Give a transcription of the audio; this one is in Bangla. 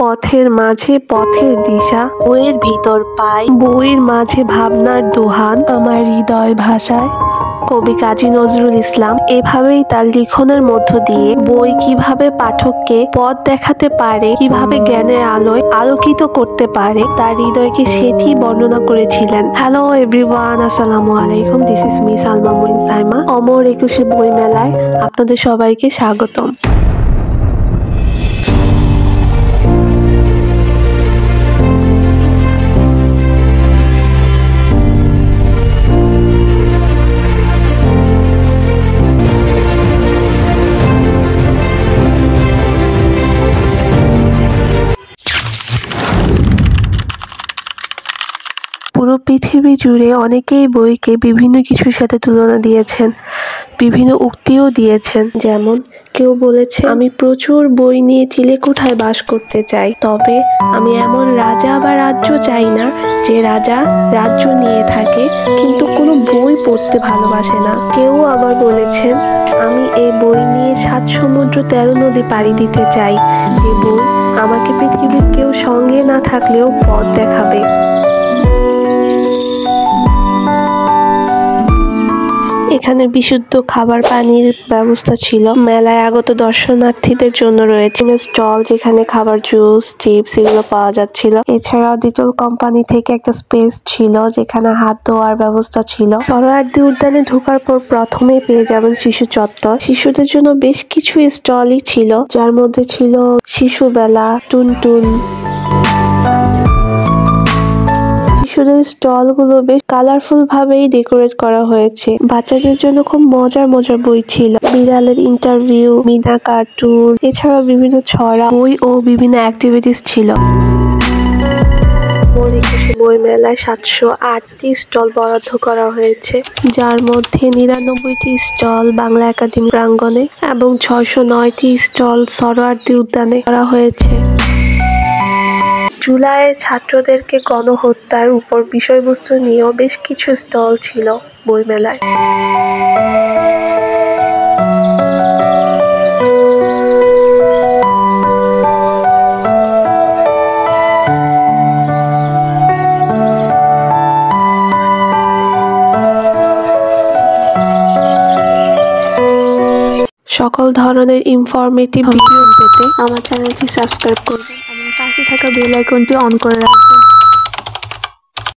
পথের মাঝে পথের দিশা, বইয়ের ভিতর পাই বইয়ের মাঝে ভাবনার দোহান, আমার হৃদয় ভাষায়। কবি কাজী নজরুল ইসলাম এভাবেই তার লিখনের মধ্য দিয়ে বই কিভাবে পাঠককে পথ দেখাতে পারে, কিভাবে জ্ঞানের আলোয় আলোকিত করতে পারে, তার হৃদয়কে সেটি বর্ণনা করেছিলেন। হ্যালো এভরিওয়ান, আসসালামু আলাইকুম। This is me Salma Murin Saima. অমর 21 বই মেলায় আপনাদের সবাইকে স্বাগতম। পুরো পৃথিবী জুড়ে অনেকেই বইকে বিভিন্ন কিছুর সাথে তুলনা দিয়েছেন, বিভিন্ন উক্তিও দিয়েছেন। যেমন কেউ বলেছে, আমি প্রচুর বই নিয়ে চিলেকোঠায় বাস করতে চাই, তবে আমি এমন রাজা বা রাজ্য চাই না যে রাজা রাজ্য নিয়ে থাকে কিন্তু কোনো বই পড়তে ভালোবাসে না। কেউ আবার বলেছেন, আমি এই বই নিয়ে 7 সমুদ্র 13 নদী পাড়ি দিতে চাই, যে বই আমাকে পৃথিবীর কেউ সঙ্গে না থাকলেও পথ দেখাবে। এখানে বিশুদ্ধ খাবার পানির ব্যবস্থা ছিল। মেলায় আগত দর্শনার্থীদের জন্য রয়েছে স্টল, যেখানে খাবার, জুস, চিপস এগুলো পাওয়া যাচ্ছিল। এছাড়াও ডিটল কোম্পানি থেকে একটা স্পেস ছিল যেখানে হাত ধোয়ার ব্যবস্থা ছিল। সরোয়ার্দী উদ্যানে ঢোকার পর প্রথমেই পেয়ে যাবেন শিশু চত্বর। শিশুদের জন্য বেশ কিছু স্টলই ছিল, যার মধ্যে ছিল শিশু বেলা, টুনটুন। শিশুদের স্টলগুলো বেশ কালারফুল ভাবেই ডেকোরেট করা হয়েছে। বাচ্চাদের জন্য খুব মজার মজার বই ছিল। বিড়ালের ইন্টারভিউ, মিনা কার্টুন, এছাড়াও বিভিন্ন ছড়া, বই ও বিভিন্ন অ্যাক্টিভিটিস ছিল। বই মেলায় 708টি স্টল বরাদ্দ করা হয়েছে, যার মধ্যে 99টি স্টল বাংলা একাডেমি প্রাঙ্গণে এবং 609টি স্টল সরোয়ার্দী উদ্যানে করা হয়েছে। জুলাইয়ে ছাত্রদেরকে গণহত্যার উপর বিষয়বস্তু নিয়েও বেশ কিছু স্টল ছিল বইমেলায়। সকল ধরনের ইনফরমেটিভ ভিডিও পেতে আমার চ্যানেলটি সাবস্ক্রাইব করবেন এবং পাশে থাকা বেল আইকনটি অন করে রাখবেন।